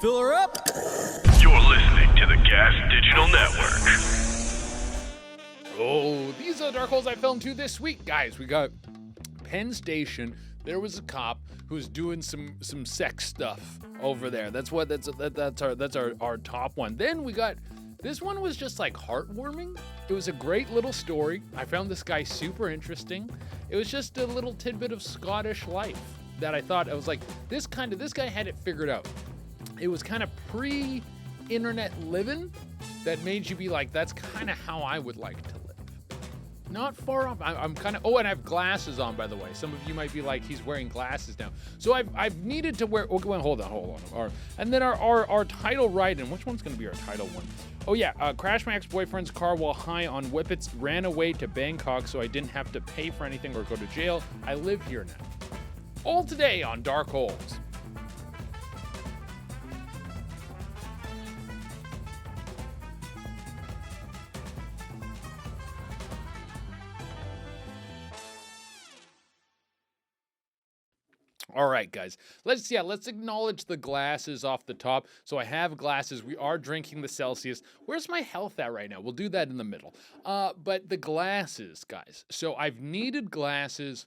Fill her up. You're listening to the Gas Digital Network. Oh, these are the dark holes I fell into this week, guys. We got Penn Station. There was a cop who's doing some sex stuff over there. That's our top one. Then we got this one was just like heartwarming. It was a great little story. I found this guy super interesting. It was just a little tidbit of Scottish life that I thought I was like, this guy had it figured out. It was kind of pre-internet living that made you be like, that's kind of how I would like to live. Not far off. I'm kind of, and I have glasses on, by the way. Some of you might be like, he's wearing glasses now. So I've needed to wear, hold on. And then our title write-in, which one's going to be our title one? Oh yeah, crashed my ex-boyfriend's car while high on whippets, ran away to Bangkok so I didn't have to pay for anything or go to jail. I live here now. All today on Dark Holes. All right, guys, let's acknowledge the glasses off the top. So I have glasses. We are drinking the Celsius. Where's my health at right now? We'll do that in the middle. But the glasses, guys. So I've needed glasses.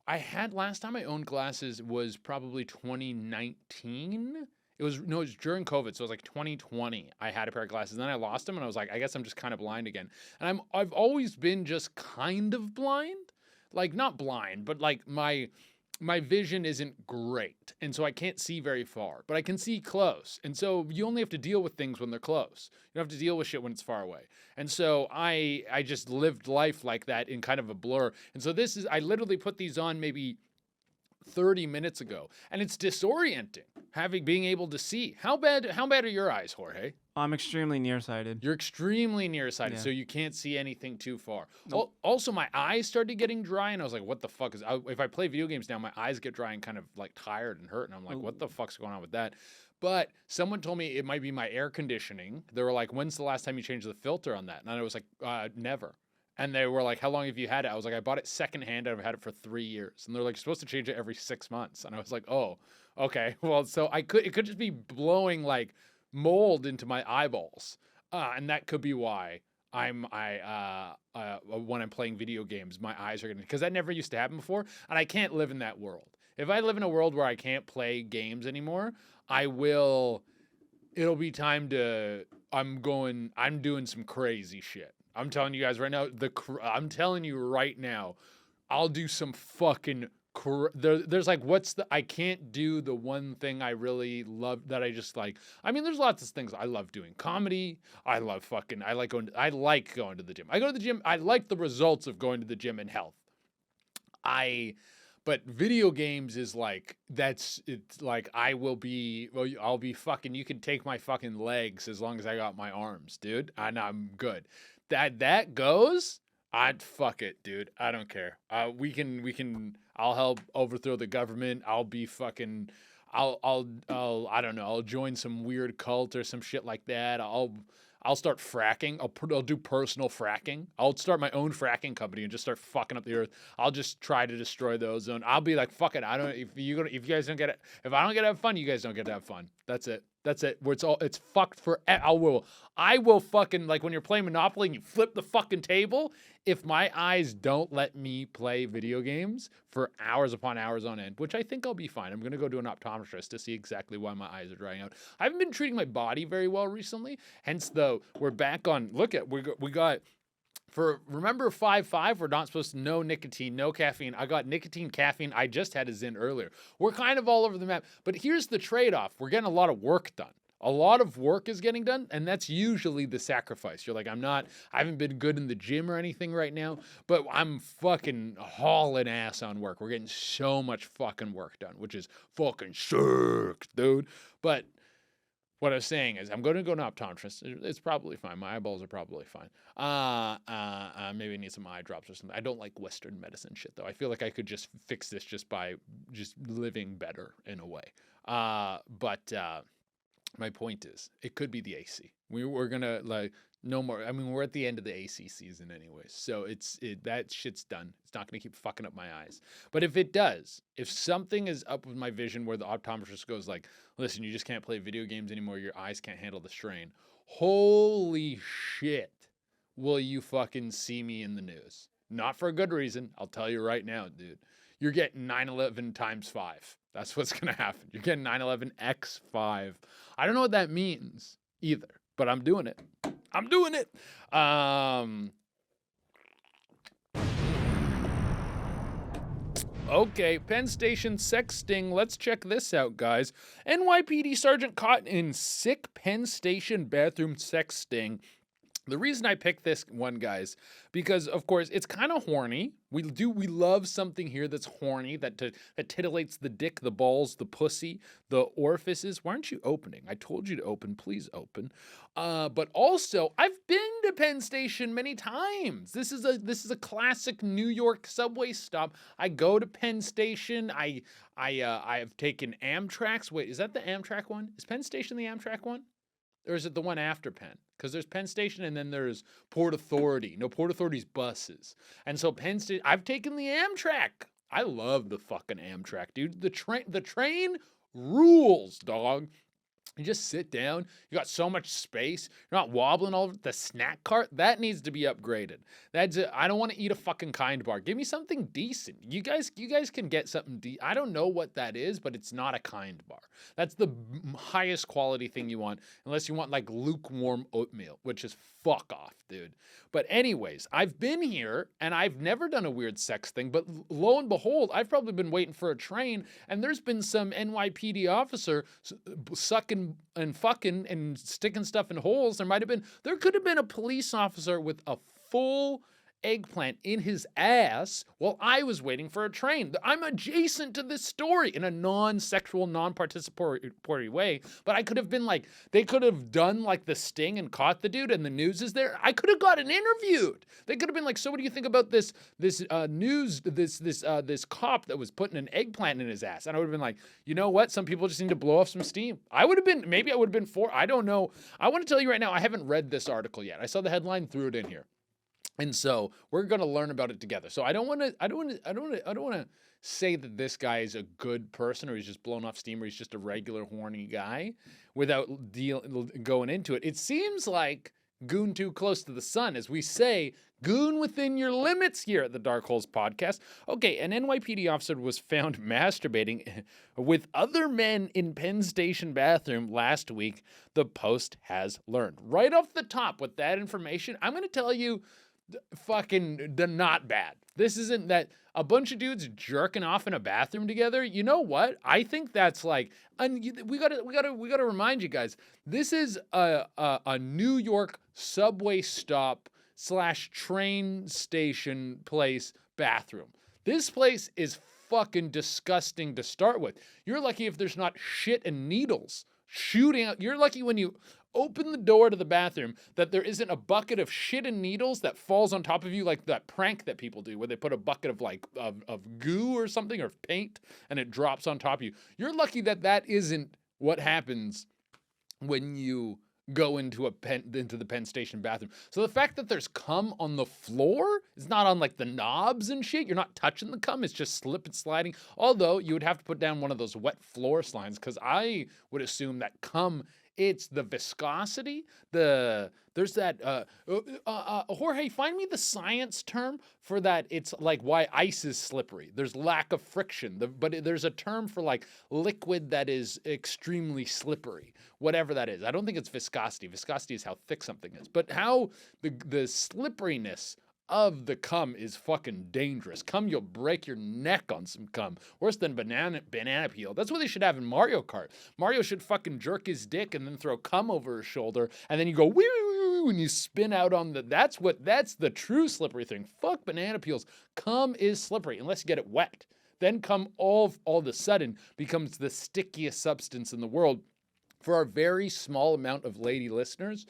Last time I owned glasses was probably 2019. It was during COVID, so it was like 2020. I had a pair of glasses, and then I lost them, and I was like, I guess I'm just kind of blind again. And I've always been just kind of blind, like not blind, but like my vision isn't great, and so I can't see very far, but I can see close. And so you only have to deal with things when they're close. You don't have to deal with shit when it's far away. And so I just lived life like that in kind of a blur. And so I literally put these on maybe 30 minutes ago, and it's disorienting being able to see. How bad are your eyes, Jorge? I'm extremely nearsighted. You're extremely nearsighted, Yeah. so you can't see anything too far. Nope. Also, my eyes started getting dry, and I was like, what the fuck if I play video games now, my eyes get dry and kind of like tired and hurt, and I'm like, what the fuck's going on with that? But someone told me it might be my air conditioning. They were like, when's the last time you changed the filter on that? And I was like, never. And they were like, how long have you had it? I was like, I bought it secondhand, and I've had it for 3 years. And they're like, you're supposed to change it every 6 months. And I was like, oh, okay. Well, so it could just be blowing like mold into my eyeballs. And that could be why when I'm playing video games, my eyes are because that never used to happen before. And I can't live in that world. If I live in a world where I can't play games anymore, it'll be time I'm doing some crazy shit. I'm telling you guys right now, I'll do some fucking there's like, I can't do the one thing I really love that I just like. I mean, there's lots of things I love doing. Comedy, I like going to the gym. I go to the gym. I like the results of going to the gym and health. But video games is like, it's like I'll be fucking, you can take my fucking legs as long as I got my arms, dude. And I'm good. That goes, I'd fuck it, dude. I don't care. I'll help overthrow the government. I'll be fucking, I don't know. I'll join some weird cult or some shit like that. I'll start fracking. I'll do personal fracking. I'll start my own fracking company and just start fucking up the earth. I'll just try to destroy the ozone. I'll be like, fuck it. If you guys don't get it, if I don't get to have fun, you guys don't get to have fun. That's it. Where it's fucked for. I will fucking, like when you're playing Monopoly and you flip the fucking table. If my eyes don't let me play video games for hours upon hours on end, which I think I'll be fine. I'm going to go to an optometrist to see exactly why my eyes are drying out. I haven't been treating my body very well recently. Hence, though, we're back on, we got, remember 5-5, we're not supposed to, no nicotine, no caffeine. I got nicotine, caffeine. I just had a Zyn earlier. We're kind of all over the map. But here's the trade-off. We're getting a lot of work done. A lot of work is getting done, and that's usually the sacrifice. You're like, I haven't been good in the gym or anything right now, but I'm fucking hauling ass on work. We're getting so much fucking work done, which is fucking sick, dude. But what I was saying is I'm going to go to an optometrist. It's probably fine. My eyeballs are probably fine. Maybe I need some eye drops or something. I don't like Western medicine shit, though. I feel like I could just fix this just by just living better in a way. But my point is, it could be the AC. We're gonna like No more. I mean, we're at the end of the AC season anyways, so that shit's done. It's not gonna keep fucking up my eyes. But if it does, if something is up with my vision where the optometrist goes like, listen, you just can't play video games anymore, your eyes can't handle the strain. Holy shit, will you fucking see me in the news? Not for a good reason. I'll tell you right now, dude. You're getting 9/11 times 5. That's what's gonna happen. You're getting 9/11 x 5. I don't know what that means either, but I'm doing it. I'm doing it. Okay, Penn Station sex sting. Let's check this out, guys. NYPD sergeant caught in sick Penn Station bathroom sex sting. The reason I picked this one, guys, because of course it's kind of horny. We love something here that's horny, that titillates the dick, the balls, the pussy, the orifices. Why aren't you opening? I told you to open. Please open. But also, I've been to Penn Station many times. This is a classic New York subway stop. I go to Penn Station. I have taken Amtrak's. Wait, is that the Amtrak one? Is Penn Station the Amtrak one? Or is it the one after Penn? Because there's Penn Station and then there's Port Authority. No, Port Authority's buses. And so Penn Station, I've taken the Amtrak. I love the fucking Amtrak, dude. The train rules, dog. You just sit down. You got so much space. You're not wobbling all over. The snack cart, that needs to be upgraded. That's it. I don't want to eat a fucking Kind bar. Give me something decent. You guys can get something I don't know what that is, but it's not a Kind bar. That's the highest quality thing you want, unless you want like lukewarm oatmeal, which is fuck off, dude. But anyways, I've been here and I've never done a weird sex thing, but lo and behold, I've probably been waiting for a train and there's been some NYPD officer sucking and fucking and sticking stuff in holes. There could have been a police officer with a full eggplant in his ass while I was waiting for a train. I'm adjacent to this story in a non-sexual, non-participatory way, but I could have been like, they could have done like the sting and caught the dude and the news is there. I could have gotten interviewed. They could have been like, so what do you think about this cop that was putting an eggplant in his ass? And I would have been like, you know what? Some people just need to blow off some steam. Maybe I would have been for, I don't know. I want to tell you right now, I haven't read this article yet. I saw the headline, threw it in here. And so we're going to learn about it together. So I don't want to say that this guy is a good person or he's just blown off steam or he's just a regular horny guy without going into it. It seems like goon too close to the sun, as we say, goon within your limits here at the Dark Holes podcast. Okay, an NYPD officer was found masturbating with other men in Penn Station bathroom last week, the Post has learned. Right off the top with that information, I'm going to tell you, fucking not bad. This isn't that a bunch of dudes jerking off in a bathroom together. You know what? I think that's like, and we gotta remind you guys. This is a New York subway stop / train station place bathroom. This place is fucking disgusting to start with. You're lucky if there's not shit and needles shooting out. You're lucky when you open the door to the bathroom that there isn't a bucket of shit and needles that falls on top of you, like that prank that people do where they put a bucket of like of goo or something or paint and it drops on top of you. You're lucky that isn't what happens when you go into the Penn Station bathroom. So the fact that there's cum on the floor, it's not on like the knobs and shit. You're not touching the cum. It's just slip and sliding. Although you would have to put down one of those wet floor slides because I would assume that cum, it's the viscosity. There's that, Jorge, find me the science term for that. It's like why ice is slippery. There's lack of friction, but there's a term for like liquid that is extremely slippery, whatever that is. I don't think it's viscosity. Viscosity is how thick something is, but how the slipperiness of the cum is fucking dangerous. Cum, you'll break your neck on some cum. Worse than banana peel. That's what they should have in Mario Kart. Mario should fucking jerk his dick and then throw cum over his shoulder, and then you go wee wee wee when you spin out on that's the true slippery thing. Fuck banana peels. Cum is slippery unless you get it wet. Then cum all of a sudden becomes the stickiest substance in the world. For our very small amount of lady listeners,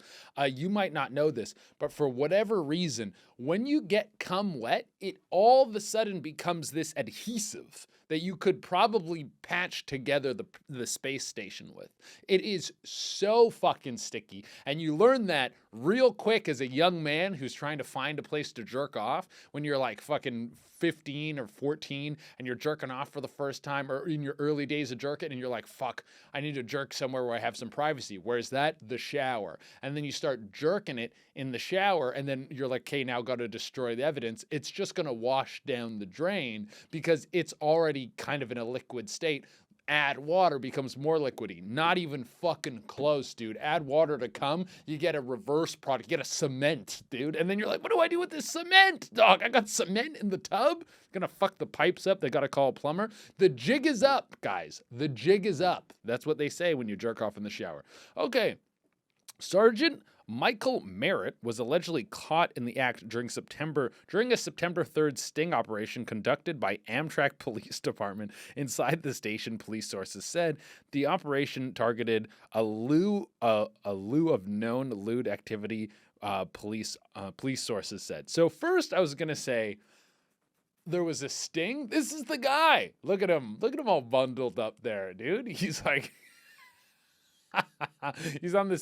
you might not know this, but for whatever reason, when you get cum wet, it all of a sudden becomes this adhesive that you could probably patch together the space station with. It is so fucking sticky. And you learn that real quick as a young man who's trying to find a place to jerk off when you're like fucking 15 or 14 and you're jerking off for the first time, or in your early days of jerking, and you're like, fuck, I need to jerk somewhere where I have some privacy. Where's that? The shower. And then you start jerking it in the shower, and then you're like, okay, now got to destroy the evidence. It's just going to wash down the drain because it's already kind of in a liquid state. Add water, becomes more liquidy. Not even fucking close, dude. Add water to cum, you get a reverse product. You get a cement, dude. And then you're like, what do I do with this cement, dog? I got cement in the tub. Gonna fuck the pipes up. They gotta call a plumber. The jig is up, guys. The jig is up. That's what they say when you jerk off in the shower. Okay. Sergeant Michael Merritt was allegedly caught in the act during a September 3rd sting operation conducted by Amtrak Police Department inside the station, police sources said. The operation targeted a lieu of known lewd activity, police sources said. So first I was going to say there was a sting. This is the guy. Look at him. Look at him all bundled up there, dude. He's like... he's on the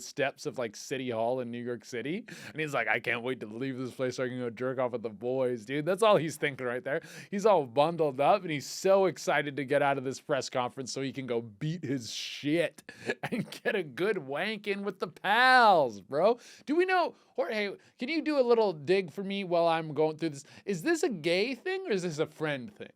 steps of like City Hall in New York City, and he's like, I can't wait to leave this place so I can go jerk off with the boys, dude. That's all he's thinking right there. He's all bundled up and he's so excited to get out of this press conference so he can go beat his shit and get a good wank in with the pals, bro. Do we know, Jorge, can you do a little dig for me while I'm going through this? Is this a gay thing or is this a friend thing?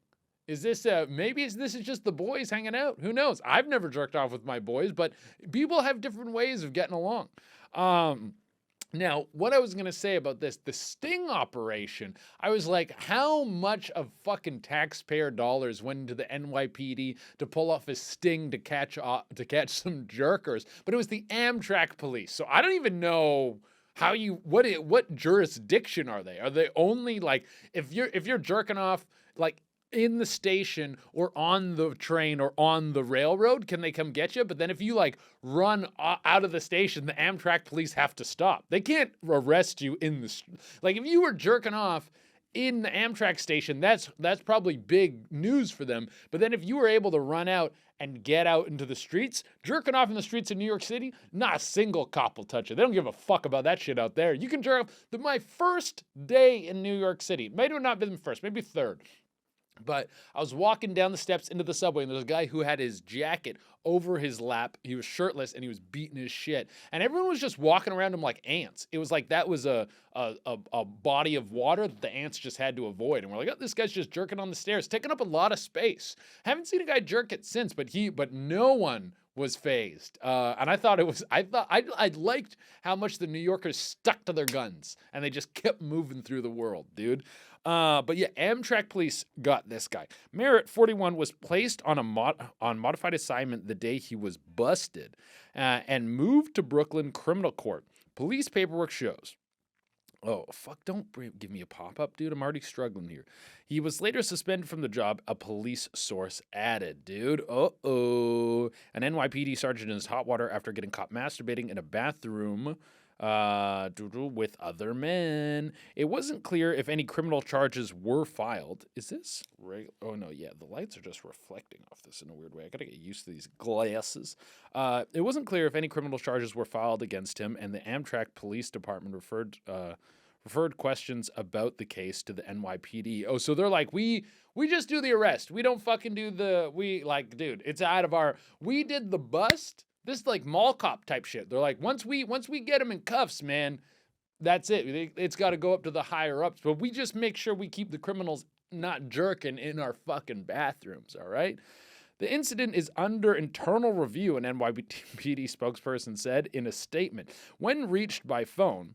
Is this this is just the boys hanging out? Who knows? I've never jerked off with my boys, but people have different ways of getting along. Now, what I was going to say about this, the sting operation, I was like, how much of fucking taxpayer dollars went into the NYPD to pull off a sting to catch some jerkers? But it was the Amtrak police. So I don't even know how what jurisdiction are they? Are they only like, if you're jerking off like in the station or on the train or on the railroad, can they come get you? But then if you like run out of the station, the Amtrak police have to stop. They can't arrest you in the like if you were jerking off in the Amtrak station, that's probably big news for them. But then if you were able to run out and get out into the streets, jerking off in the streets of New York City, not a single cop will touch you. They don't give a fuck about that shit out there. You can jerk off. My first day in New York City, might have not been first, maybe third. But I was walking down the steps into the subway, and there's a guy who had his jacket over his lap. He was shirtless, and he was beating his shit. And everyone was just walking around him like ants. It was like that was a body of water that the ants just had to avoid. And we're like, oh, this guy's just jerking on the stairs, taking up a lot of space. Haven't seen a guy jerk it since, but no one was phased. And I liked how much the New Yorkers stuck to their guns, and they just kept moving through the world, dude. But yeah, Amtrak police got this guy. Merritt, 41, was placed on on modified assignment the day he was busted, and moved to Brooklyn Criminal Court. Police paperwork shows. Oh, fuck, don't give me a pop-up, dude. I'm already struggling here. He was later suspended from the job, a police source added, dude. Uh-oh. An NYPD sergeant is hot water after getting caught masturbating in a bathroom with other men. It wasn't clear if any criminal charges were filed. Is this right? Oh no, yeah, the lights are just reflecting off this in a weird way. I gotta get used to these glasses. It wasn't clear if any criminal charges were filed against him, and the Amtrak Police Department referred questions about the case to the NYPD. Oh, so they're like, we just do the arrest. We don't fucking do dude, it's out of our, we did the bust. This is like mall cop type shit. They're like, once we get him in cuffs, man, that's it. It's got to go up to the higher ups. But we just make sure we keep the criminals not jerking in our fucking bathrooms, all right? The incident is under internal review, an NYPD spokesperson said in a statement. When reached by phone,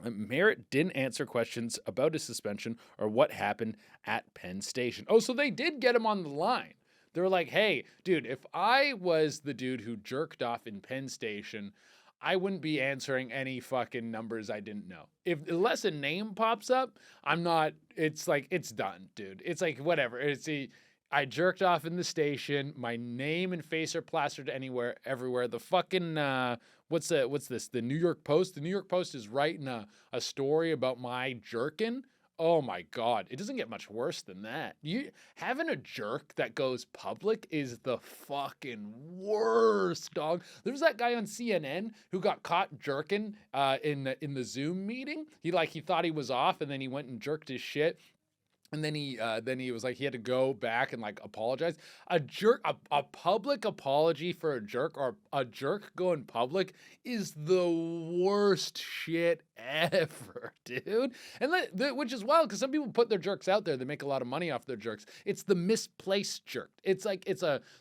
Merritt didn't answer questions about his suspension or what happened at Penn Station. Oh, so they did get him on the line. They were like, hey, dude, if I was the dude who jerked off in Penn Station, I wouldn't be answering any fucking numbers I didn't know. Unless a name pops up, I'm not, it's like, it's done, dude. It's like, whatever. I jerked off in the station. My name and face are plastered everywhere. The fucking what's this? The New York Post. The New York Post is writing a story about my jerking. Oh my God. It doesn't get much worse than that. You having a jerk that goes public is the fucking worst, dog. There was that guy on CNN who got caught jerking in the Zoom meeting. He thought he was off and then he went and jerked his shit. And then he was like, he had to go back and like apologize. A public apology for a jerk, or a jerk going public, is the worst shit ever, dude. And which is wild because some people put their jerks out there. They make a lot of money off their jerks. It's the misplaced jerk. It's like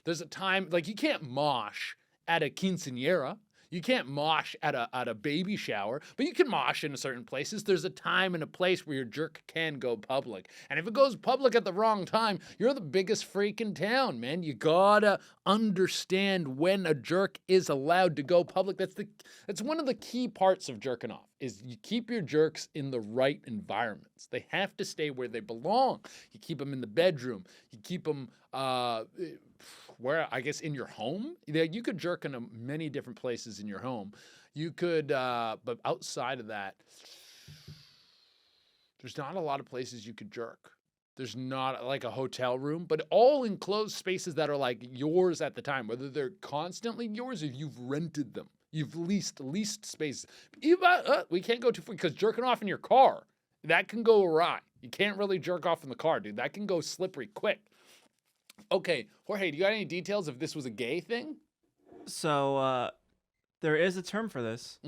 there's a time, like you can't mosh at a quinceañera. You can't mosh at a baby shower, but you can mosh in certain places. There's a time and a place where your jerk can go public. And if it goes public at the wrong time, you're the biggest freak in town, man. You gotta understand when a jerk is allowed to go public. That's one of the key parts of jerking off, is you keep your jerks in the right environments. They have to stay where they belong. You keep them in the bedroom. You keep them where, I guess, in your home. You could jerk in many different places in your home. You could, but outside of that, there's not a lot of places you could jerk. There's not like a hotel room, but all enclosed spaces that are like yours at the time, whether they're constantly yours or you've rented them. You've leased space. We can't go too far because jerking off in your car, that can go awry. You can't really jerk off in the car, dude. That can go slippery quick. Okay, Jorge, do you got any details if this was a gay thing? So there is a term for this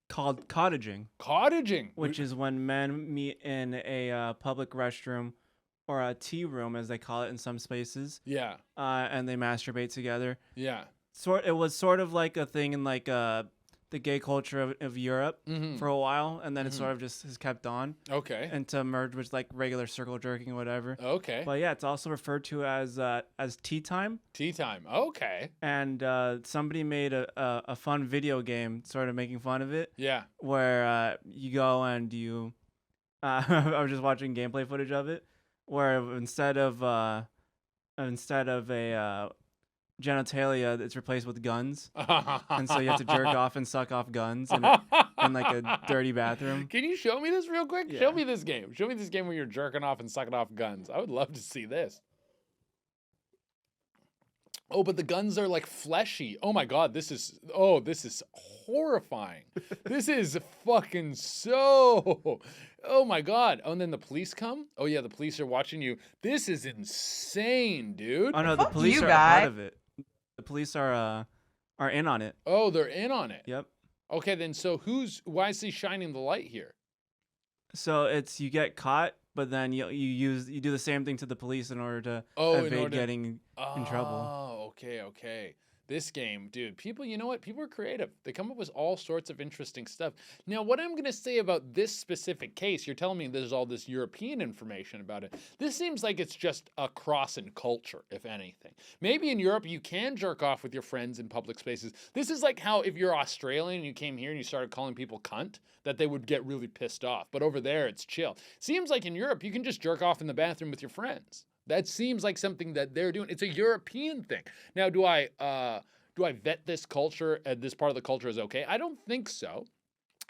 called cottaging. Cottaging? Which is when men meet in a public restroom or a tea room, as they call it in some spaces. Yeah. And they masturbate together. Yeah. It was sort of like a thing in like the gay culture of Europe for a while, and then it sort of just has kept on. Okay. And to merge with like regular circle jerking or whatever. Okay. But yeah, it's also referred to as tea time. Tea time. Okay. And somebody made a fun video game sort of making fun of it. Yeah. Where you go and you I was just watching gameplay footage of it, where instead of a genitalia, it's replaced with guns, and so you have to jerk off and suck off guns in like a dirty bathroom. Can you show me this real quick? Yeah. Show me this game. Show me this game where you're jerking off and sucking off guns. I would love to see this. Oh, but the guns are like fleshy. Oh my God, this is horrifying. This is fucking so. Oh my God. Oh, and then the police come? Oh yeah, the police are watching you. This is insane, dude. Oh no, the Fuck police you, are guy. part of it. The police are in on it. Oh, they're in on it. Yep. Okay, then so why is he shining the light here? So it's, you get caught, but then you do the same thing to the police in order to evade getting in trouble. Oh, okay. This game, dude, people, you know what? People are creative. They come up with all sorts of interesting stuff. Now, what I'm going to say about this specific case, you're telling me there's all this European information about it. This seems like it's just a cross in culture, if anything. Maybe in Europe, you can jerk off with your friends in public spaces. This is like how if you're Australian and you came here and you started calling people cunt, that they would get really pissed off. But over there, it's chill. Seems like in Europe, you can just jerk off in the bathroom with your friends. That seems like something that they're doing. It's a European thing. Now, do I vet this culture and this part of the culture is okay? I don't think so.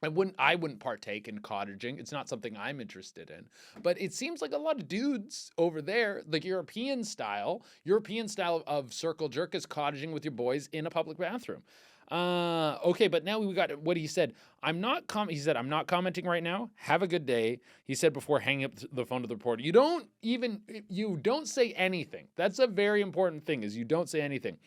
I wouldn't partake in cottaging. It's not something I'm interested in. But it seems like a lot of dudes over there, like European style of circle jerk is cottaging with your boys in a public bathroom. Okay, but now we got what he said. He said, I'm not commenting right now. Have a good day. He said before hanging up the phone to the reporter. You don't say anything. That's a very important thing, is you don't say anything.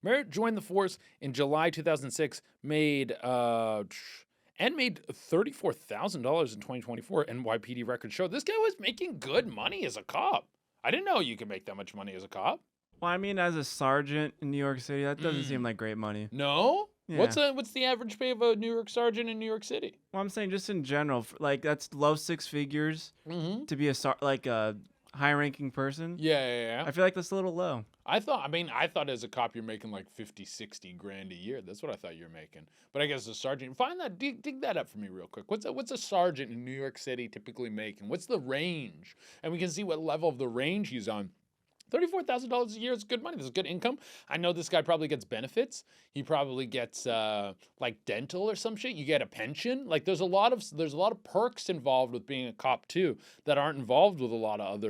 Merritt joined the force in July 2006, made $34,000 in 2024. NYPD records show this guy was making good money as a cop. I didn't know you could make that much money as a cop. Well, I mean, as a sergeant in New York City, that doesn't seem like great money. No? Yeah. What's the average pay of a New York sergeant in New York City? Well, I'm saying just in general, like that's low six figures to be a high-ranking person. Yeah. I feel like that's a little low. I thought as a cop you're making like 50, 60 grand a year. That's what I thought you were making. But I guess a sergeant, dig that up for me real quick. What's a sergeant in New York City typically making? What's the range? And we can see what level of the range he's on. $34,000 a year is good money. This is good income. I know this guy probably gets benefits. He probably gets like dental or some shit. You get a pension. Like there's a lot of perks involved with being a cop too that aren't involved with a lot of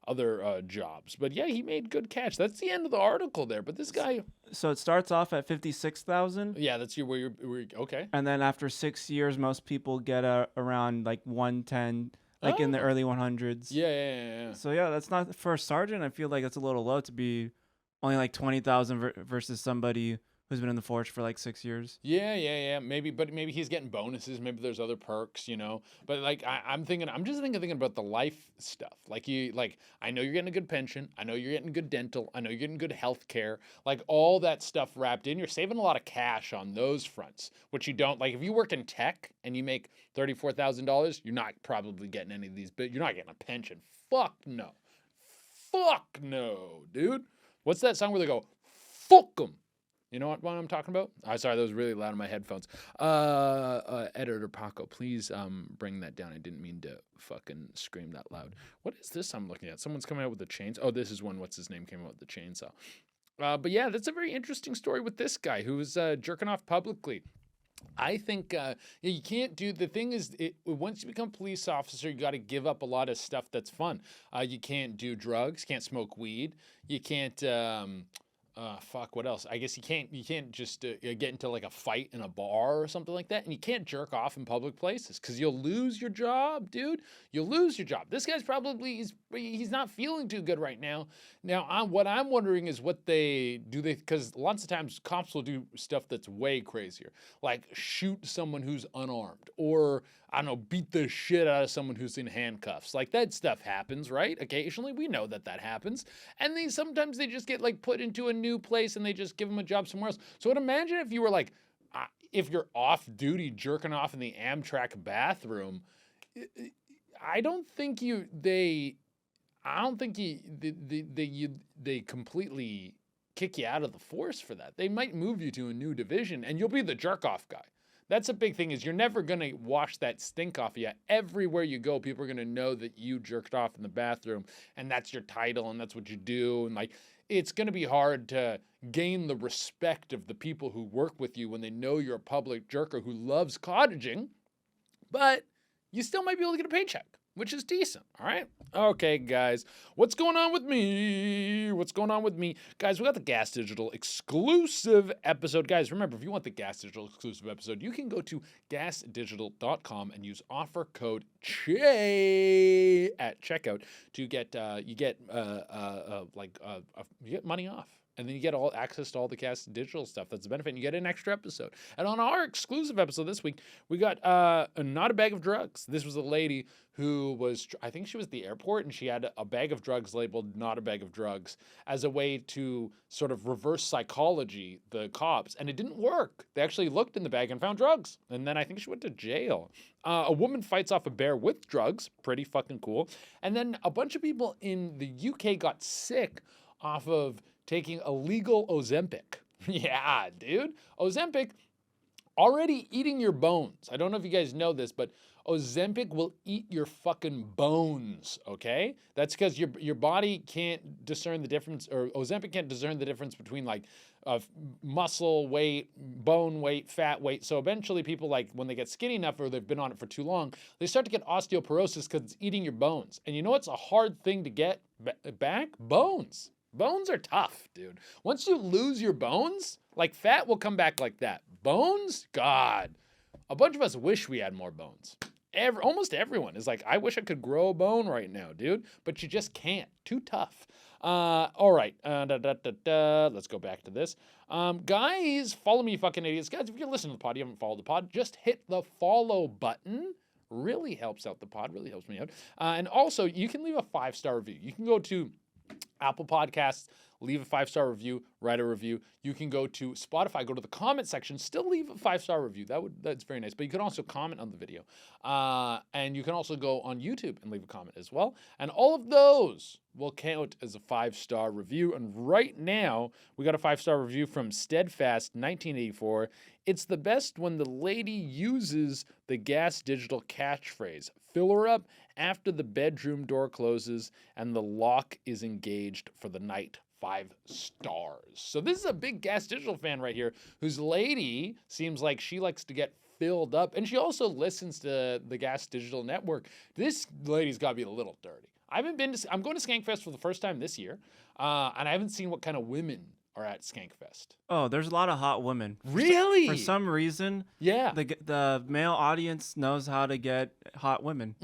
other jobs. But yeah, he made good cash. That's the end of the article there. But this guy. So it starts off at 56,000. Yeah, that's where you're okay. And then after 6 years, most people get around like 110. Like in the early 100s. Yeah. So yeah, that's not for a sergeant. I feel like it's a little low to be only like 20,000 versus somebody who's been in the force for like 6 years. Yeah. Maybe he's getting bonuses. Maybe there's other perks, you know. But like I'm just thinking about the life stuff. Like I know you're getting a good pension. I know you're getting good dental. I know you're getting good health care. Like all that stuff wrapped in. You're saving a lot of cash on those fronts, which you don't like. If you work in tech and you make $34,000, you're not probably getting any of these. But you're not getting a pension. Fuck no, dude. What's that song where they go, fuck 'em? You know what I'm talking about? Sorry, that was really loud in my headphones. Editor Paco, please bring that down. I didn't mean to fucking scream that loud. What is this I'm looking at? Someone's coming out with a chainsaw. Oh, this is when what's his name came out with the chainsaw. But yeah, that's a very interesting story with this guy who was jerking off publicly. I think you can't do the thing is once you become a police officer, you got to give up a lot of stuff that's fun. You can't do drugs, can't smoke weed, you can't. What else? I guess you can't just get into like a fight in a bar or something like that. And you can't jerk off in public places because you'll lose your job, dude. You'll lose your job. This guy's probably, he's not feeling too good right now. Now, what I'm wondering is because lots of times cops will do stuff that's way crazier. Like shoot someone who's unarmed or, I don't know, beat the shit out of someone who's in handcuffs. Like that stuff happens, right? Occasionally, we know that happens. And sometimes they just get like put into a new place and they just give them a job somewhere else. So imagine if you were like, if you're off duty jerking off in the Amtrak bathroom, I don't think they completely kick you out of the force for that. They might move you to a new division and you'll be the jerk off guy. That's a big thing is you're never going to wash that stink off of you. Everywhere you go, people are going to know that you jerked off in the bathroom and that's your title and that's what you do. And like, it's going to be hard to gain the respect of the people who work with you when they know you're a public jerker who loves cottaging, but you still might be able to get a paycheck, which is decent, all right? Okay, guys, what's going on with me? Guys, we got the Gas Digital exclusive episode. Guys, remember, if you want the Gas Digital exclusive episode, you can go to gasdigital.com and use offer code CHE at checkout to get money off. And then you get all access to all the Gas Digital stuff. That's a benefit. And you get an extra episode. And on our exclusive episode this week, we got Not a Bag of Drugs. This was a lady who was, I think she was at the airport, and she had a bag of drugs labeled Not a Bag of Drugs as a way to sort of reverse psychology the cops. And it didn't work. They actually looked in the bag and found drugs. And then I think she went to jail. A woman fights off a bear with drugs. Pretty fucking cool. And then a bunch of people in the UK got sick off of taking illegal Ozempic. Yeah, dude. Ozempic already eating your bones. I don't know if you guys know this, but Ozempic will eat your fucking bones, okay? That's because your body can't discern the difference, or Ozempic can't discern the difference between like muscle weight, bone weight, fat weight. So eventually people, like when they get skinny enough or they've been on it for too long, they start to get osteoporosis because it's eating your bones. And you know what's a hard thing to get back? Bones. Bones are tough, dude. Once you lose your bones, like fat will come back like that. Bones? God. A bunch of us wish we had more bones. Almost everyone is like, I wish I could grow a bone right now, dude. But you just can't. Too tough. All right. Let's go back to this. Guys, follow me, fucking idiots. Guys, if you're listening to the pod, you haven't followed the pod, just hit the follow button. Really helps out the pod. Really helps me out. And also, you can leave a 5-star review. You can go to Apple Podcasts, leave a 5-star review, write a review. You can go to Spotify, go to the comment section, still leave a 5-star review. That's very nice. But you can also comment on the video. And you can also go on YouTube and leave a comment as well. And all of those will count as a 5-star review. And right now, we got a 5-star review from Steadfast 1984. It's the best when the lady uses the Gas Digital catchphrase. Fill her up after the bedroom door closes and the lock is engaged for the night. 5 stars. So this is a big Gas Digital fan right here, whose lady seems like she likes to get filled up, and she also listens to the Gas Digital Network. This lady's got to be a little dirty. I'm going to Skankfest for the first time this year, and I haven't seen what kind of women are at Skankfest. Oh, there's a lot of hot women. Really? For some reason, yeah, the male audience knows how to get hot women.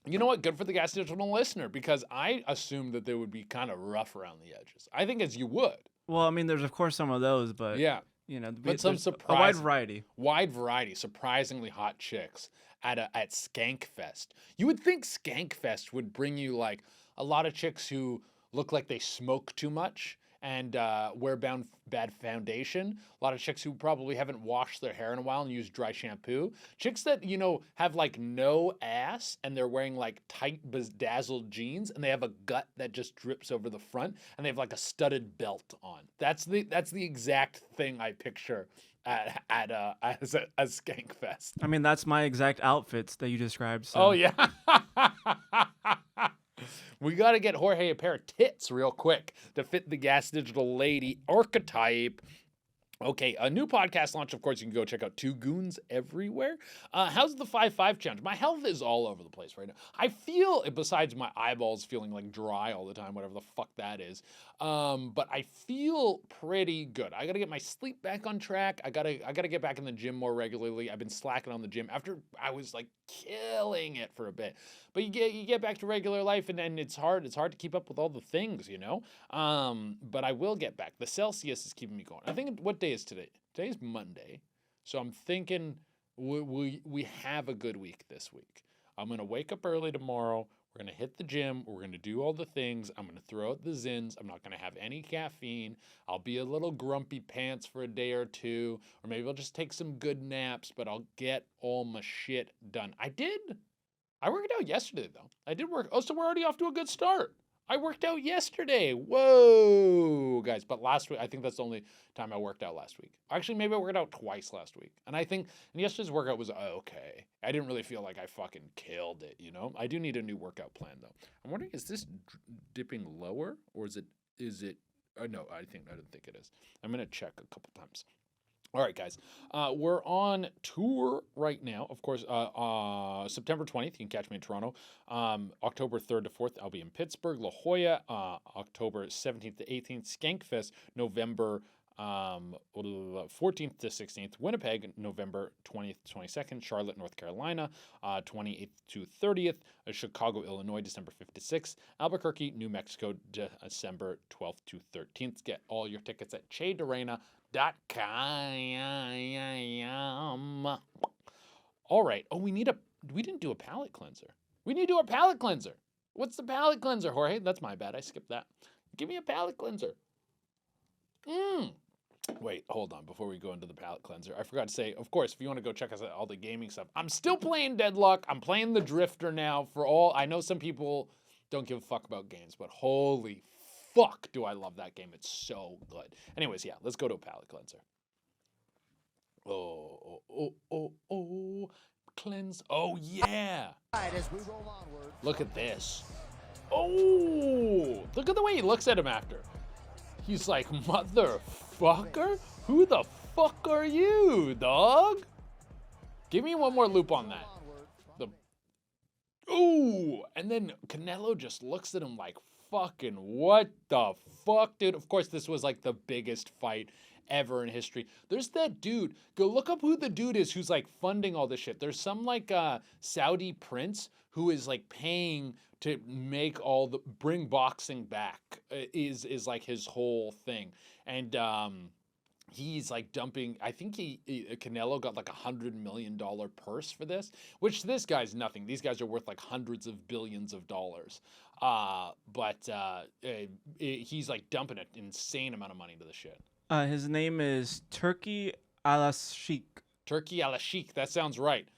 You know what? Good for the Gas Digital listener, because I assumed that they would be kind of rough around the edges. I think as you would. Well, I mean, there's of course some of those, but yeah, but some a wide variety. Wide variety, surprisingly hot chicks at Skankfest. You would think Skankfest would bring you like a lot of chicks who look like they smoke too much and wear bad foundation. A lot of chicks who probably haven't washed their hair in a while and use dry shampoo. Chicks that, have like no ass and they're wearing like tight bedazzled jeans and they have a gut that just drips over the front and they have like a studded belt on. That's the exact thing I picture at a Skankfest. I mean, that's my exact outfits that you described. So. Oh, yeah. We got to get Jorge a pair of tits real quick to fit the Gas Digital lady archetype. Okay, a new podcast launch, of course, you can go check out Two Goons Everywhere. How's the 5-5 challenge? My health is all over the place right now. I feel, besides my eyeballs feeling like dry all the time, whatever the fuck that is, but I feel pretty good. I got to get my sleep back on track. I got to get back in the gym more regularly. I've been slacking on the gym after I was like killing it for a bit. But you get back to regular life and it's hard. It's hard to keep up with all the things, But I will get back. The Celsius is keeping me going. I think, what day is today? Today's Monday. So I'm thinking we have a good week this week. I'm going to wake up early tomorrow. We're going to hit the gym. We're going to do all the things. I'm going to throw out the Zins. I'm not going to have any caffeine. I'll be a little grumpy pants for a day or two. Or maybe I'll just take some good naps, but I'll get all my shit done. I worked out yesterday, though. I did work. Oh, so we're already off to a good start. I worked out yesterday. Whoa, guys. But last week, I think that's the only time I worked out last week. Actually, maybe I worked out twice last week. And yesterday's workout was okay. I didn't really feel like I fucking killed it, I do need a new workout plan, though. I'm wondering, is this dipping lower or is it, no, I don't think it is. I'm going to check a couple times. All right, guys, we're on tour right now. Of course, September 20th, you can catch me in Toronto. October 3rd to 4th, I'll be in Pittsburgh. La Jolla, October 17th to 18th. Skankfest, November 14th to 16th. Winnipeg, November 20th to 22nd. Charlotte, North Carolina, 28th to 30th. Chicago, Illinois, December 5th to 6th. Albuquerque, New Mexico, December 12th to 13th. Get all your tickets at Che Durena.com. All right. Oh, we didn't do a palate cleanser. We need to do a palate cleanser. What's the palate cleanser, Jorge? That's my bad. I skipped that. Give me a palate cleanser. Wait, hold on. Before we go into the palate cleanser, I forgot to say, of course, if you want to go check us out all the gaming stuff, I'm still playing Deadlock. I'm playing the Drifter now. I know some people don't give a fuck about games, but holy fuck, do I love that game. It's so good. Anyways, yeah, let's go to a palate cleanser. Oh, cleanse. Oh, yeah. As we roll onward. Look at this. Oh, look at the way he looks at him after. He's like, motherfucker? Who the fuck are you, dog? Give me one more loop on that. Ooh, and then Canelo just looks at him like, fucking what the fuck, dude? Of course, this was like the biggest fight ever in history. There's that dude. Go look up who the dude is who's like funding all this shit. There's some like Saudi prince who is like paying to make bring boxing back is like his whole thing. And he's like dumping. I think Canelo got like $100 million purse for this, which to this guy's nothing. These guys are worth like hundreds of billions of dollars. But he's like dumping an insane amount of money into the shit. His name is Turkey Al-Sheikh. Turkey Al-Sheikh. That sounds right.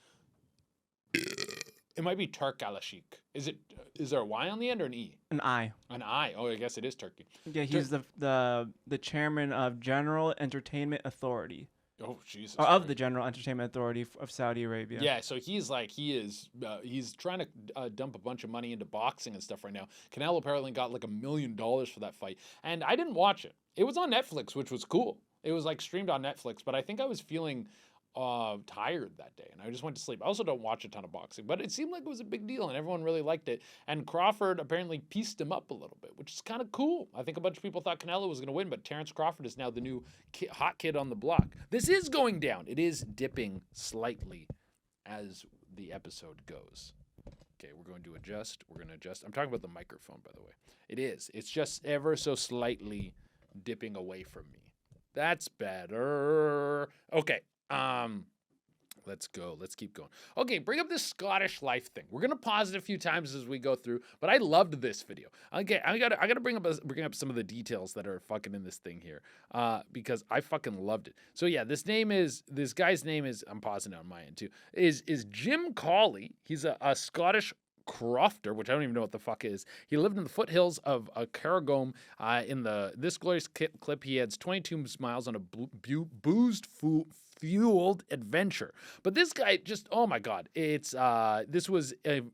It might be Turk Al-Sheikh. Is there a Y on the end or an E? An I. An I. Oh, I guess it is Turkey. Yeah, he's the chairman of General Entertainment Authority. Oh, Jesus. Or of the General Entertainment Authority of Saudi Arabia. Yeah, so he's trying to dump a bunch of money into boxing and stuff right now. Canelo apparently got like $1 million for that fight. And I didn't watch it. It was on Netflix, which was cool. It was like streamed on Netflix, but I think I was feeling tired that day and I just went to sleep. I also don't watch a ton of boxing, but it seemed like it was a big deal and everyone really liked it. And Crawford apparently pieced him up a little bit, which is kind of cool. I think a bunch of people thought Canelo was going to win, but Terrence Crawford is now the new hot kid on the block. This is going down. It is dipping slightly as the episode goes. Okay, we're going to adjust. We're going to adjust. I'm talking about the microphone, by the way. It is. It's just ever so slightly dipping away from me. That's better. Okay. Let's go. Let's keep going. Okay, bring up this Scottish life thing. We're gonna pause it a few times as we go through, but I loved this video. Okay, I gotta bring up some of the details that are fucking in this thing here, because I fucking loved it. So yeah, this guy's name is, I'm pausing it on my end too, is Jim Cawley. He's a Scottish crofter, which I don't even know what the fuck is. He lived in the foothills of Cairngorm. In this glorious clip, he adds 22 miles on a booze-fueled adventure. But this guy just, oh my God, this was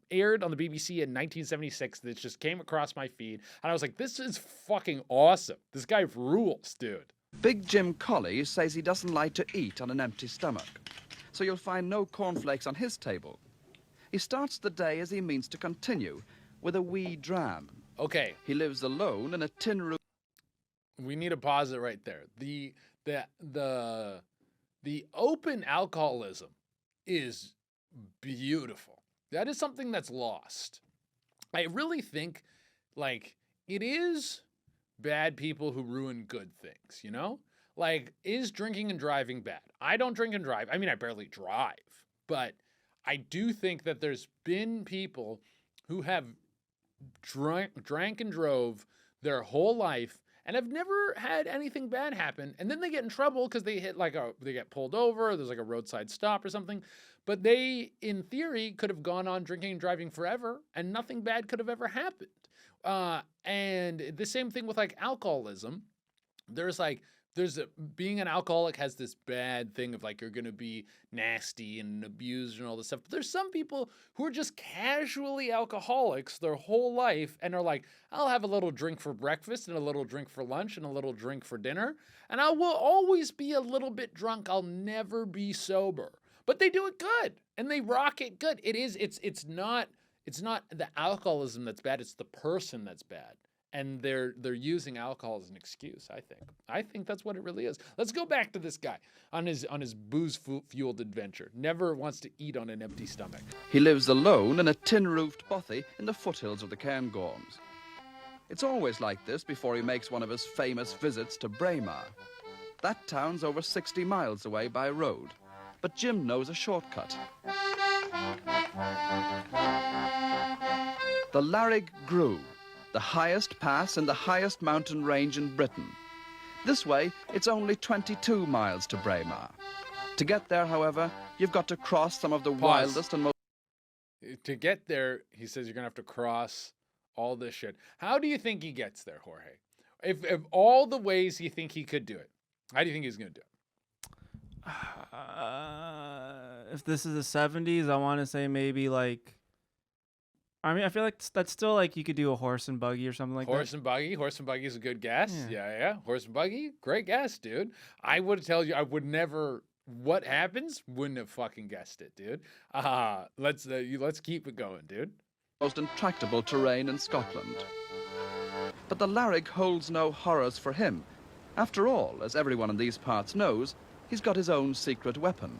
aired on the BBC in 1976. This just came across my feed, and I was like, this is fucking awesome. This guy rules, dude. Big Jim Colley says he doesn't like to eat on an empty stomach, so you'll find no cornflakes on his table. He starts the day as he means to continue, with a wee dram. Okay. He lives alone in a tin room. We need to pause it right there. The open alcoholism is beautiful. That is something that's lost. I really think, like, it is bad people who ruin good things, you know? Like, is drinking and driving bad? I don't drink and drive. I mean, I barely drive, but I do think that there's been people who have drank and drove their whole life and have never had anything bad happen, and then they get in trouble because they get pulled over, or there's like a roadside stop or something, but they, in theory, could have gone on drinking and driving forever, and nothing bad could have ever happened. And the same thing with like alcoholism. Being an alcoholic has this bad thing of like you're going to be nasty and abused and all this stuff. But there's some people who are just casually alcoholics their whole life and are like, I'll have a little drink for breakfast and a little drink for lunch and a little drink for dinner. And I will always be a little bit drunk. I'll never be sober. But they do it good and they rock it good. It's not the alcoholism that's bad. It's the person that's bad. And they're using alcohol as an excuse, I think. I think that's what it really is. Let's go back to this guy on his booze-fueled adventure. Never wants to eat on an empty stomach. He lives alone in a tin-roofed bothy in the foothills of the Cairngorms. It's always like this before he makes one of his famous visits to Braemar. That town's over 60 miles away by road, but Jim knows a shortcut. The Larrig Grew, the highest pass in the highest mountain range in Britain. This way, it's only 22 miles to Braemar. To get there, however, you've got to cross some of the wildest and most... To get there, he says you're going to have to cross all this shit. How do you think he gets there, Jorge? If all the ways you think he could do it, how do you think he's going to do it? If this is the 70s, I want to say maybe like... I mean, I feel like that's still like you could do a horse and buggy or something like that. Horse and buggy is a good guess. Yeah. Horse and buggy, great guess, dude. I would tell you, I would never. What happens? Wouldn't have fucking guessed it, dude. Let's keep it going, dude. Most intractable terrain in Scotland. But the Larrig holds no horrors for him. After all, as everyone in these parts knows, he's got his own secret weapon.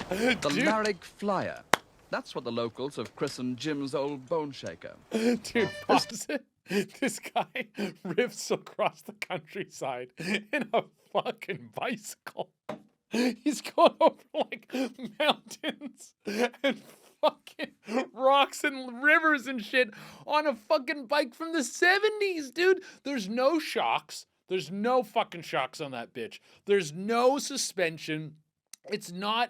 The Larrig Flyer. That's what the locals have christened Jim's old bone shaker. Dude, pause it. This guy rips across the countryside in a fucking bicycle. He's going over like mountains and fucking rocks and rivers and shit on a fucking bike from the 70s, dude. There's no shocks. There's no fucking shocks on that bitch. There's no suspension. There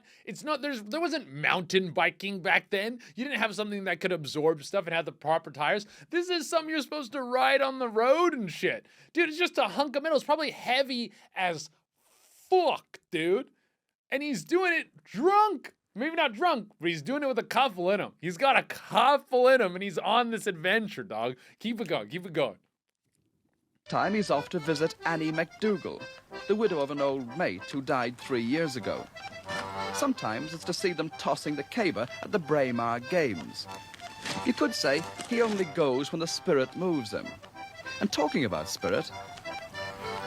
wasn't mountain biking back then. You didn't have something that could absorb stuff and had the proper tires. This is something you're supposed to ride on the road and shit. Dude, it's just a hunk of metal. It's probably heavy as fuck, dude. And he's doing it drunk. Maybe not drunk, but he's doing it with a couple in him. He's got a couple in him and he's on this adventure, dog. Keep it going, keep it going. Time he's off to visit Annie McDougall, the widow of an old mate who died 3 years ago. Sometimes it's to see them tossing the caber at the Braemar Games. You could say he only goes when the spirit moves him. And talking about spirit...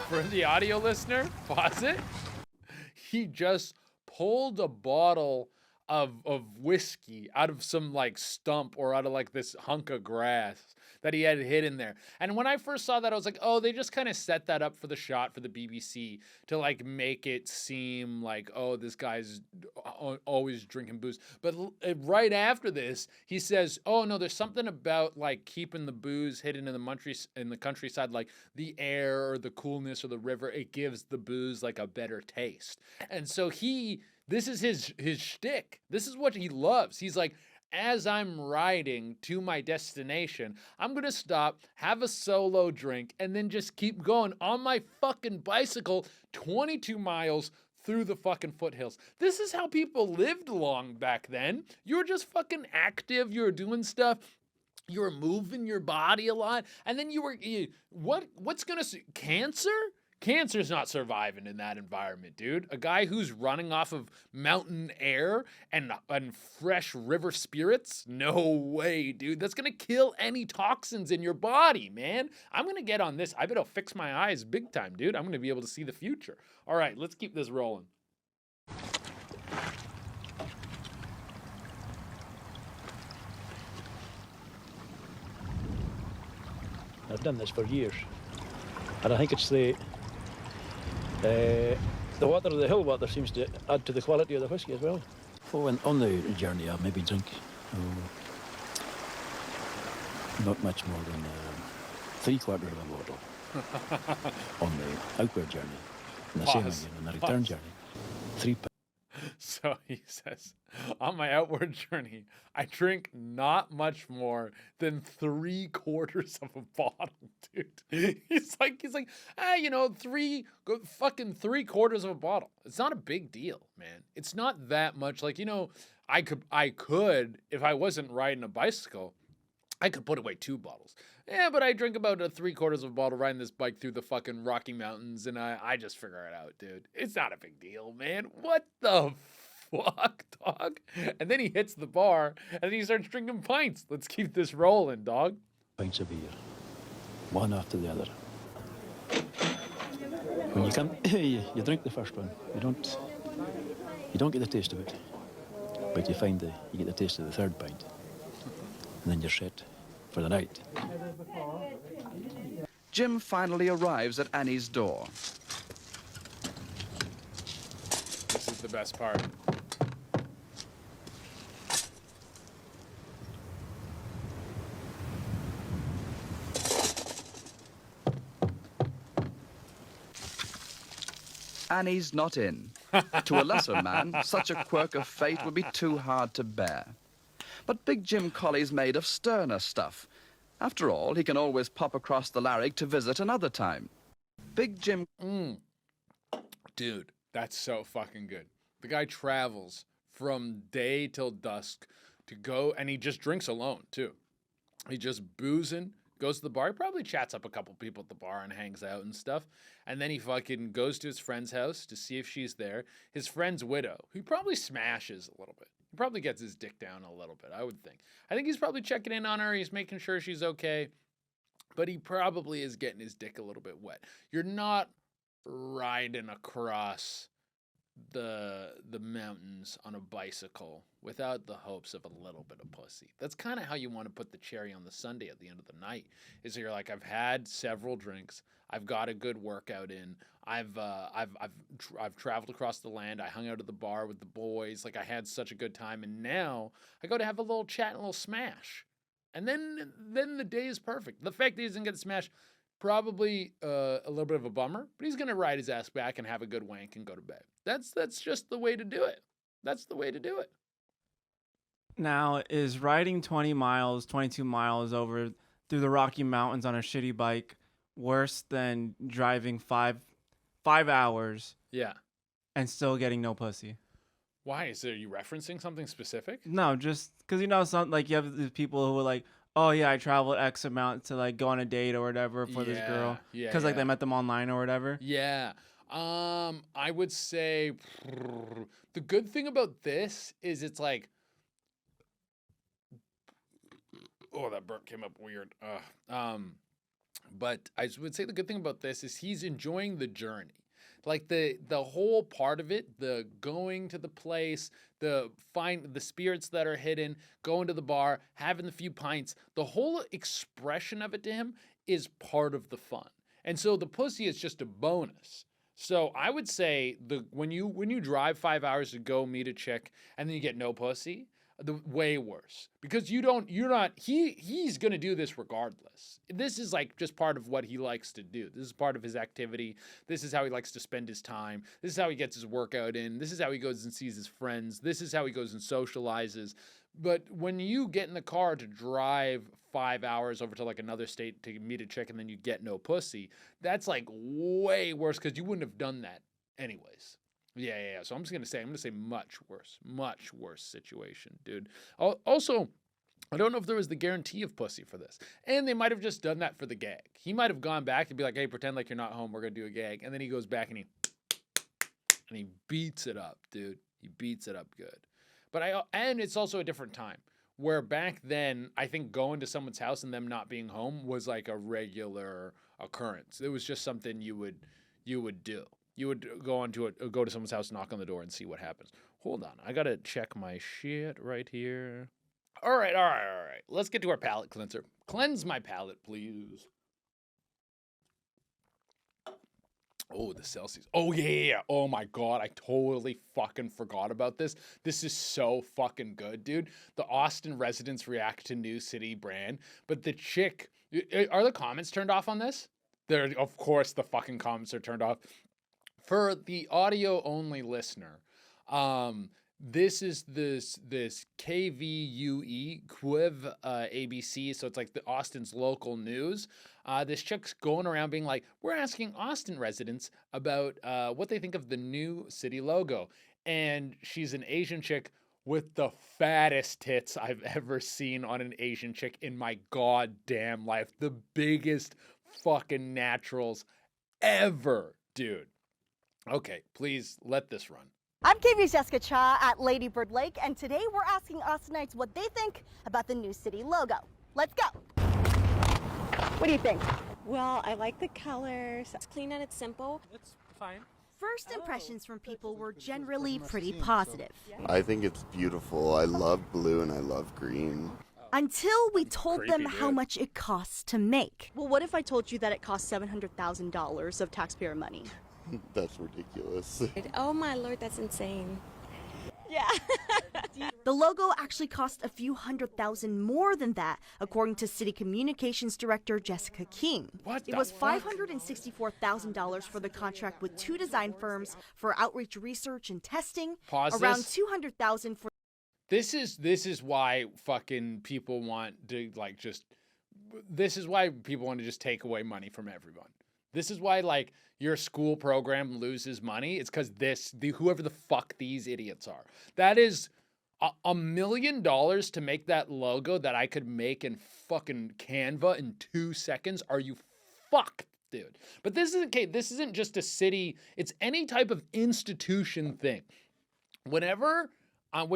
For the audio listener, pause it. He just pulled a bottle of whiskey out of some like stump or out of like this hunk of grass that he had hidden there. And when I first saw that, I was like, oh, they just kind of set that up for the shot for the BBC to like make it seem like, oh, this guy's always drinking booze. But right after this, he says, oh no, there's something about like keeping the booze hidden in the countryside, like the air or the coolness or the river. It gives the booze like a better taste. And so this is his shtick. This is what he loves. He's like, as I'm riding to my destination, I'm going to stop, have a solo drink, and then just keep going on my fucking bicycle 22 miles through the fucking foothills. This is how people lived long back then. You were just fucking active. You were doing stuff. You were moving your body a lot. And then what's going to, cancer? Cancer's not surviving in that environment, dude. A guy who's running off of mountain air and fresh river spirits? No way, dude. That's gonna kill any toxins in your body, man. I'm gonna get on this. I bet I'll fix my eyes big time, dude. I'm gonna be able to see the future. All right, let's keep this rolling. I've done this for years, and I think it's the water, the hill water, seems to add to the quality of the whiskey as well. Oh, and on the journey, I maybe drink not much more than 3/4 of a bottle on the outward journey, and the same again on the return journey. 3 pints. So he says, on my outward journey, I drink not much more than 3/4 of a bottle, dude. He's like, fucking 3/4 of a bottle. It's not a big deal, man. It's not that much. Like, I could, if I wasn't riding a bicycle, I could put away 2 bottles. Yeah, but I drink about 3/4 of a bottle riding this bike through the fucking Rocky Mountains, and I just figure it out, dude. It's not a big deal, man. What the fuck, dog? And then he hits the bar, and then he starts drinking pints. Let's keep this rolling, dog. Pints of beer, one after the other. When you come, you drink the first one. You don't get the taste of it, but you get the taste of the third pint, and then you're set for the night. Jim finally arrives at Annie's door. This is the best part. Annie's not in. To a lesser man, such a quirk of fate would be too hard to bear. But Big Jim Colley's made of sterner stuff. After all, he can always pop across the Larrig to visit another time. Big Jim... Dude, that's so fucking good. The guy travels from day till dusk to go, and he just drinks alone, too. He just boozing, goes to the bar. He probably chats up a couple people at the bar and hangs out and stuff. And then he fucking goes to his friend's house to see if she's there. His friend's widow, he probably smashes a little bit. He probably gets his dick down a little bit, I would think. I think he's probably checking in on her. He's making sure she's okay. But he probably is getting his dick a little bit wet. You're not riding across the mountains on a bicycle without the hopes of a little bit of pussy. That's kind of how you want to put the cherry on the sundae at the end of the night. Is you're like, I've had several drinks, I've got a good workout in, I've traveled across the land, I hung out at the bar with the boys, like I had such a good time, and now I go to have a little chat and a little smash, and then the day is perfect. The fact that he doesn't get smashed, probably a little bit of a bummer, but he's gonna ride his ass back and have a good wank and go to bed. That's just the way to do it. That's the way to do it. Now, is riding 20 miles, 22 miles over through the Rocky Mountains on a shitty bike worse than driving five hours Yeah. and still getting no pussy? Why? Are you referencing something specific? No, just because some like you have these people who are like, oh yeah, I traveled X amount to like go on a date or whatever for this girl because like they met them online or whatever. Yeah. I would say the good thing about this is it's like, oh, that burp came up weird. But I would say the good thing about this is he's enjoying the journey. Like the whole part of it, the going to the place, the spirits that are hidden, going to the bar, having the few pints, the whole expression of it to him is part of the fun. And so the pussy is just a bonus. So I would say when you drive 5 hours to go meet a chick and then you get no pussy, the way worse, because he's going to do this regardless. This is like just part of what he likes to do. This is part of his activity. This is how he likes to spend his time. This is how he gets his workout in. This is how he goes and sees his friends. This is how he goes and socializes. But when you get in the car to drive 5 hours over to like another state to meet a chick and then you get no pussy, that's like way worse, because you wouldn't have done that anyways. Yeah. So I'm going to say much worse situation, dude. Also, I don't know if there was the guarantee of pussy for this. And they might have just done that for the gag. He might have gone back and be like, hey, pretend like you're not home. We're going to do a gag. And then he goes back and he beats it up, dude. He beats it up good. And it's also a different time, where back then, I think going to someone's house and them not being home was like a regular occurrence. It was just something you would do. You would go to someone's house, knock on the door, and see what happens. Hold on, I gotta check my shit right here. All right. Let's get to our palate cleanser. Cleanse my palate, please. Oh, the Celsius. Oh, yeah. Oh, my God. I totally fucking forgot about this. This is so fucking good, dude. The Austin residents react to new city brand. But the chick... Are the comments turned off on this? Of course, the fucking comments are turned off. For the audio-only listener, this is this KVUE, Quiv ABC, so it's like the Austin's local news. This chick's going around being like, we're asking Austin residents about what they think of the new city logo. And she's an Asian chick with the fattest tits I've ever seen on an Asian chick in my goddamn life. The biggest fucking naturals ever, dude. Okay, please let this run. I'm KV's Jessica Cha at Lady Bird Lake, and today we're asking Austinites what they think about the new city logo. Let's go. What do you think? Well, I like the colors. It's clean and it's simple. It's fine. First impressions from people were generally pretty positive. I think it's beautiful. I love blue and I love green. Until we told them how much it costs to make. Well, what if I told you that it costs $700,000 of taxpayer money? That's ridiculous. Oh my Lord, that's insane. Yeah. The logo actually cost a few $100,000 more than that, according to City Communications Director Jessica King. It was $564,000 for the contract with 2 design firms for outreach research and testing. Pause around this. $200,000 for. This is why fucking people want to like just. This is why people want to just take away money from everyone. This is why, like, your school program loses money. It's because whoever the fuck these idiots are. That is $1 million to make that logo that I could make in fucking Canva in 2 seconds. Are you fucked, dude? But this isn't just a city. It's any type of institution thing. When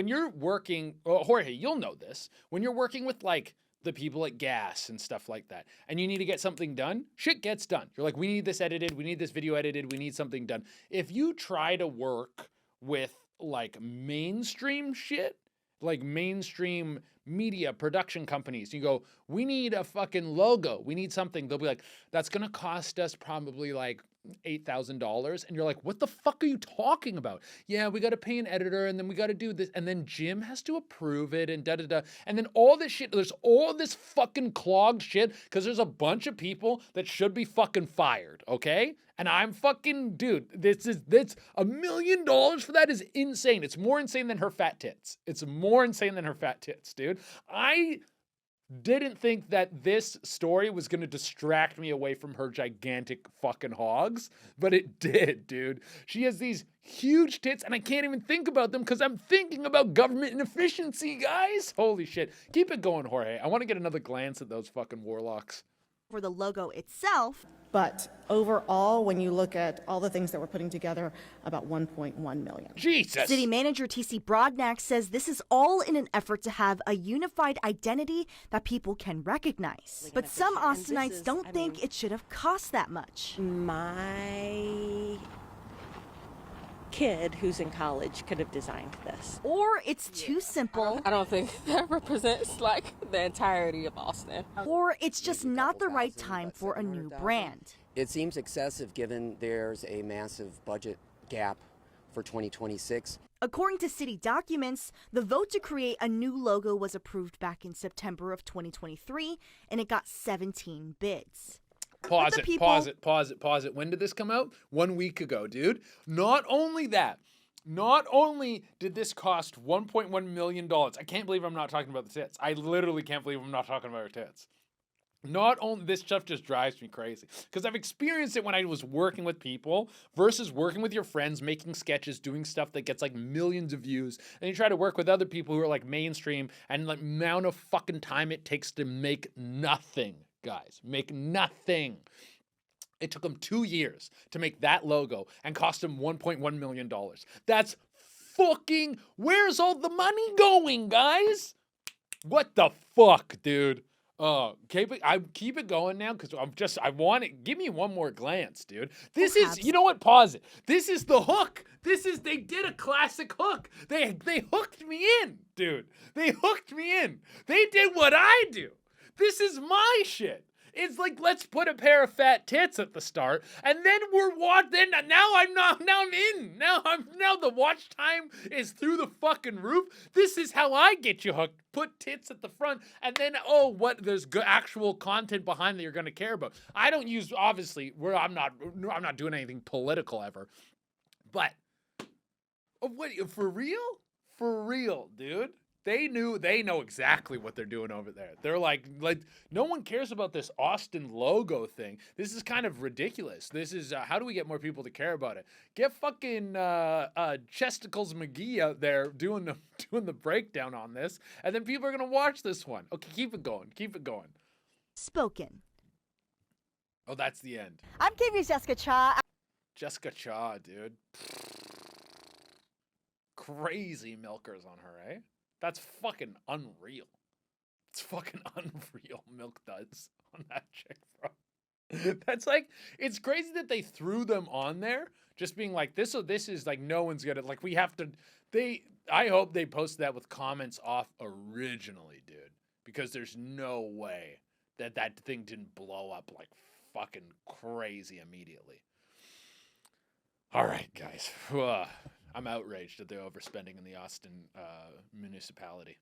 you're working, Jorge, you'll know this. When you're working with, like, the people at gas and stuff like that, and you need to get something done, shit gets done. You're like, we need this edited, we need this video edited, we need something done. If you try to work with like mainstream shit, like mainstream media production companies. You go, we need a fucking logo. We need something. They'll be like, that's going to cost us probably like $8,000. And you're like, what the fuck are you talking about? Yeah, we got to pay an editor and then we got to do this. And then Jim has to approve it and da-da-da. And then all this shit, there's all this fucking clogged shit because there's a bunch of people that should be fucking fired, okay? And I'm fucking, dude, that's $1 million for that is insane. It's more insane than her fat tits. It's more insane than her fat tits, dude. I didn't think that this story was going to distract me away from her gigantic fucking hogs, but it did, dude. She has these huge tits, and I can't even think about them because I'm thinking about government inefficiency, guys. Holy shit. Keep it going, Jorge. I want to get another glance at those fucking warlocks. For the logo itself. But overall, when you look at all the things that we're putting together, about 1.1 million. Jesus! City manager T.C. Broadnax says this is all in an effort to have a unified identity that people can recognize. But some Austinites don't think it should have cost that much. My kid who's in college could have designed this. Or it's too simple. I don't think that represents like the entirety of Austin. Or it's just not the right time for a new brand. It seems excessive given there's a massive budget gap for 2026. According to city documents, the vote to create a new logo was approved back in September of 2023, and it got 17 bids. Pause it. When did this come out? 1 week ago, dude. Not only did this cost $1.1 million. I can't believe I'm not talking about the tits. I literally can't believe I'm not talking about her tits. Not only this stuff just drives me crazy because I've experienced it when I was working with people versus working with your friends, making sketches, doing stuff that gets like millions of views. And you try to work with other people who are like mainstream and like amount of fucking time it takes to make nothing. Guys, make nothing. It took them 2 years to make that logo and cost them $1.1 million. That's fucking, where's all the money going, guys? What the fuck, dude? Keep it going now because I want it. Give me one more glance, dude. This is, you know what? Pause it. This is the hook. They did a classic hook. They hooked me in, dude. They hooked me in. They did what I do. This is my shit. It's like, let's put a pair of fat tits at the start, and then now I'm in. Now the watch time is through the fucking roof. This is how I get you hooked. Put tits at the front, and then, there's actual content behind that you're gonna care about. I don't use, obviously, I'm not doing anything political ever, but, what, for real? For real, dude. They know exactly what they're doing over there. They're like no one cares about this Austin logo thing. This is kind of ridiculous. This is how do we get more people to care about it? Get fucking Chesticles McGee out there doing the breakdown on this, and then people are gonna watch this one. Okay, keep it going. Spoken. Oh, that's the end. I'm KV's Jessica Cha. Jessica Cha, dude. Crazy milkers on her, eh? That's fucking unreal. It's fucking unreal, Milk Duds on that chick, bro. That's like, it's crazy that they threw them on there, just being like, this is like, no one's gonna, like, we have to, I hope they posted that with comments off originally, dude, because there's no way that thing didn't blow up like fucking crazy immediately. All right, guys. I'm outraged at the overspending in the Austin municipality.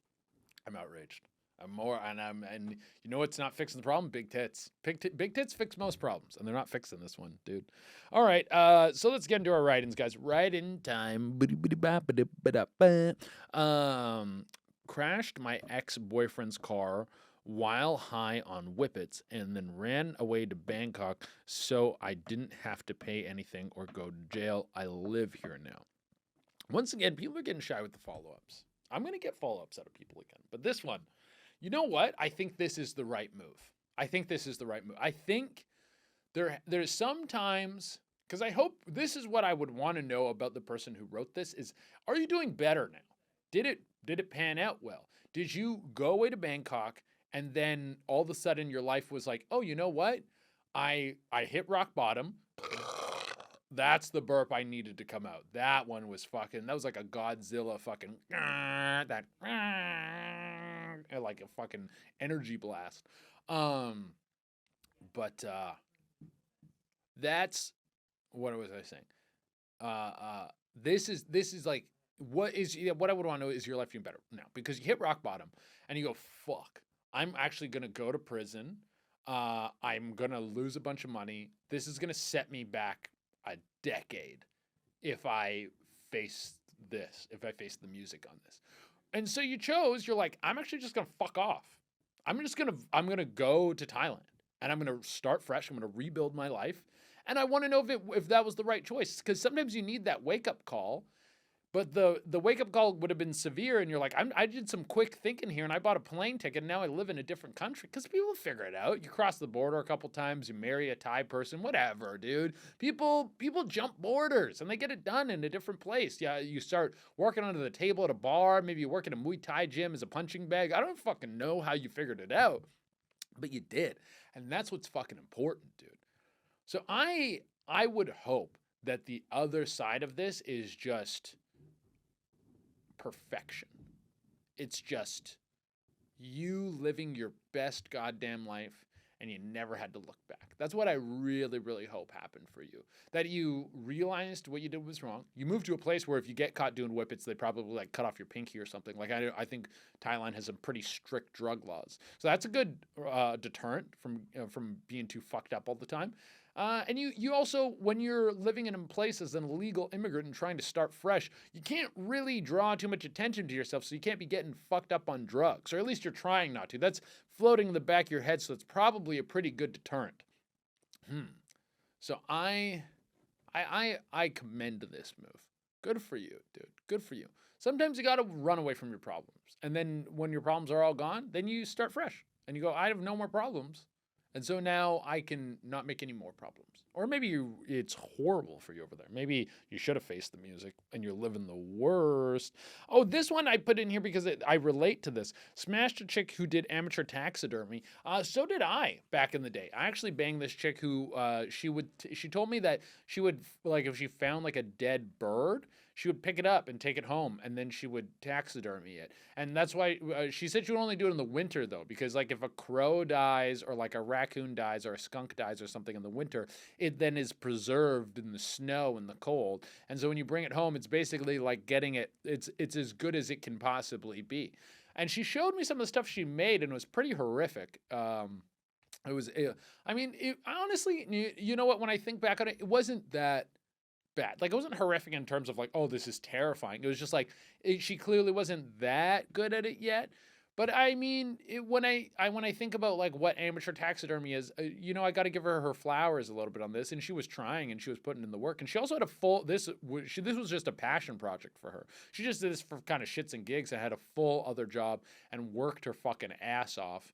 I'm outraged. And you know what's not fixing the problem? Big tits. Big tits fix most problems, and they're not fixing this one, dude. All right, so let's get into our write-ins, guys. Write-in time. Crashed my ex-boyfriend's car while high on whippets and then ran away to Bangkok so I didn't have to pay anything or go to jail. I live here now. Once again, people are getting shy with the follow-ups. I'm going to get follow-ups out of people again. But this one, you know what? I think this is the right move. I think there's sometimes, because I hope this is what I would want to know about the person who wrote this is, are you doing better now? Did it pan out well? Did you go away to Bangkok and then all of a sudden your life was like, oh, you know what? I hit rock bottom. That's the burp I needed to come out. That one was fucking, that was like a Godzilla fucking, that, like a fucking energy blast. But that's, what was I saying? This is like, what I would want to know is your life getting better now, because you hit rock bottom and you go, fuck, I'm actually going to go to prison. I'm going to lose a bunch of money. This is going to set me back a decade if I face this, if I face the music on this. And so you're like, I'm actually just going to fuck off. I'm going to go to Thailand and I'm going to start fresh. I'm going to rebuild my life. And I want to know if that was the right choice, because sometimes you need that wake up call. But the wake up call would have been severe, and you're like, I did some quick thinking here, and I bought a plane ticket, and now I live in a different country. Because people figure it out. You cross the border a couple times, you marry a Thai person, whatever, dude. People jump borders, and they get it done in a different place. Yeah, you start working under the table at a bar, maybe you work in a Muay Thai gym as a punching bag. I don't fucking know how you figured it out, but you did, and that's what's fucking important, dude. So I would hope that the other side of this is just perfection. It's just you living your best goddamn life and you never had to look back. That's what I really, really hope happened for you. That you realized what you did was wrong. You moved to a place where if you get caught doing whippets, they probably like cut off your pinky or something. Like I think Thailand has some pretty strict drug laws. So that's a good deterrent from being too fucked up all the time. And you also, when you're living in a place as an illegal immigrant and trying to start fresh, you can't really draw too much attention to yourself, so you can't be getting fucked up on drugs, or at least you're trying not to. That's floating in the back of your head, so it's probably a pretty good deterrent. So I commend this move. Good for you, dude. Good for you. Sometimes you got to run away from your problems, and then when your problems are all gone, then you start fresh, and you go, I have no more problems. And so now I can not make any more problems. Or maybe it's horrible for you over there. Maybe you should have faced the music and you're living the worst. Oh, this one I put in here because I relate to this. Smashed a chick who did amateur taxidermy. So did I back in the day. I actually banged this chick who she told me that she would, like, if she found like a dead bird, she would pick it up and take it home, and then she would taxidermy it. And that's why she said she would only do it in the winter, though, because like if a crow dies or like a raccoon dies or a skunk dies or something in the winter, it then is preserved in the snow and the cold. And so when you bring it home, it's basically like getting it, it's as good as it can possibly be. And she showed me some of the stuff she made, and it was pretty horrific. It was, honestly, you know what, when I think back on it, it wasn't that bad. Like, it wasn't horrific in terms of like, oh, this is terrifying. It was just like, she clearly wasn't that good at it yet. But I mean, when I think about like what amateur taxidermy is, I got to give her flowers a little bit on this. And she was trying and she was putting in the work. And she also had this was just a passion project for her. She just did this for kind of shits and gigs and had a full other job and worked her fucking ass off.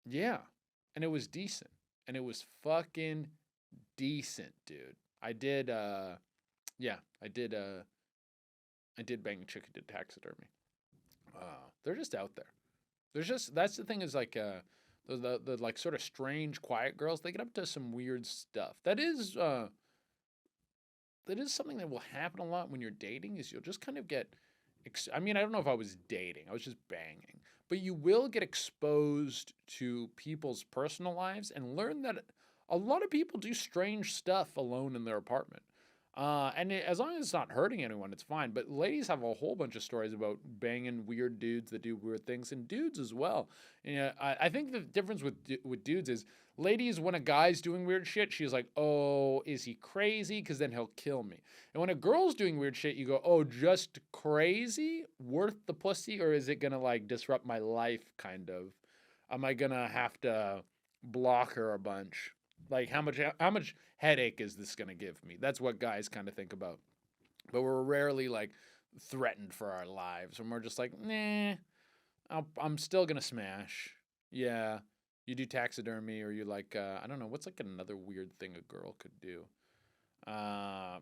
Yeah. And it was decent. And it was fucking decent, dude. I did bang a chick who did taxidermy. They're just out there. That's the thing, is like the like sort of strange quiet girls, they get up to some weird stuff. That is something that will happen a lot when you're dating, is you'll just kind of get I don't know if I was dating, I was just banging, but you will get exposed to people's personal lives and learn that a lot of people do strange stuff alone in their apartment. And as long as it's not hurting anyone, it's fine. But ladies have a whole bunch of stories about banging weird dudes that do weird things, and dudes as well. I think the difference with dudes is, ladies, when a guy's doing weird shit, she's like, oh, is he crazy? Because then he'll kill me. And when a girl's doing weird shit, you go, oh, just crazy? Worth the pussy? Or is it going to like disrupt my life, kind of? Am I going to have to block her a bunch? Like, how much headache is this going to give me? That's what guys kind of think about. But we're rarely, like, threatened for our lives. And we're just like, nah, I'm still going to smash. Yeah, you do taxidermy, or you, like, I don't know, what's, like, another weird thing a girl could do? I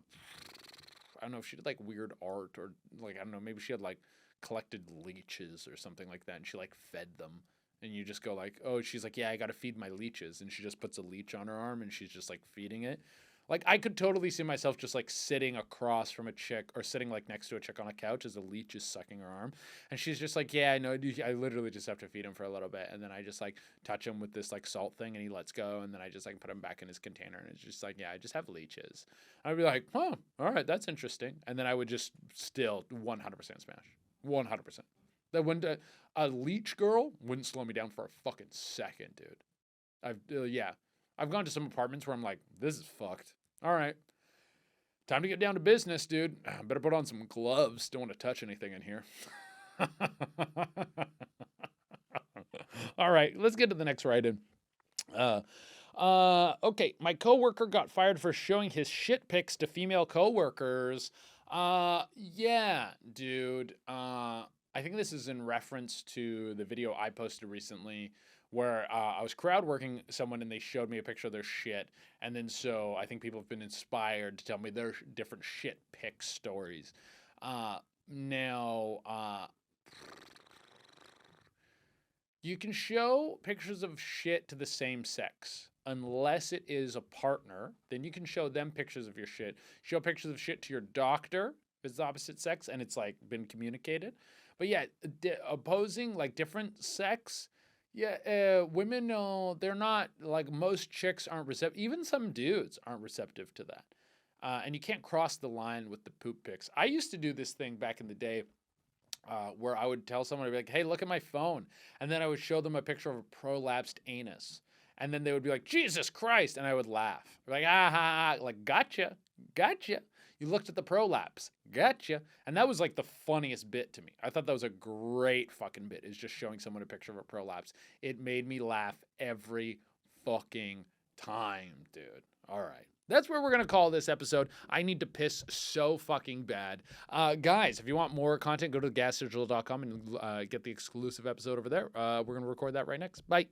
don't know if she did, like, weird art, or, like, I don't know, maybe she had, like, collected leeches or something like that, and she, like, fed them. And you just go like, oh, she's like, yeah, I got to feed my leeches. And she just puts a leech on her arm and she's just like feeding it. Like, I could totally see myself just, like, sitting across from a chick or sitting, like, next to a chick on a couch as a leech is sucking her arm. And she's just like, yeah, I know. I literally just have to feed him for a little bit. And then I just, like, touch him with this, like, salt thing and he lets go. And then I just, like, put him back in his container. And it's just like, yeah, I just have leeches. I'd be like, oh, all right, that's interesting. And then I would just still 100% smash. 100%. That when a leech girl wouldn't slow me down for a fucking second, dude. I've gone to some apartments where I'm like, this is fucked. All right. Time to get down to business, dude. Better put on some gloves. Don't want to touch anything in here. All right. Let's get to the next write-in. Okay. My coworker got fired for showing his shit pics to female coworkers. Yeah, dude. I think this is in reference to the video I posted recently where I was crowd working someone and they showed me a picture of their shit. And then so I think people have been inspired to tell me their different shit pic stories. You can show pictures of shit to the same sex. Unless it is a partner, then you can show them pictures of your shit. Show pictures of shit to your doctor if it's the opposite sex and it's like been communicated. But yeah, opposing like different sex, yeah, women, they're not, like most chicks aren't receptive. Even some dudes aren't receptive to that. And you can't cross the line with the poop pics. I used to do this thing back in the day where I would tell someone, I'd be like, hey, look at my phone. And then I would show them a picture of a prolapsed anus. And then they would be like, Jesus Christ. And I would laugh. Like, ah, ha, ha. Like, gotcha. You looked at the prolapse. Gotcha. And that was like the funniest bit to me. I thought that was a great fucking bit, is just showing someone a picture of a prolapse. It made me laugh every fucking time, dude. All right. That's where we're going to call this episode. I need to piss so fucking bad. Guys, if you want more content, go to gasdigital.com and get the exclusive episode over there. We're going to record that right next. Bye.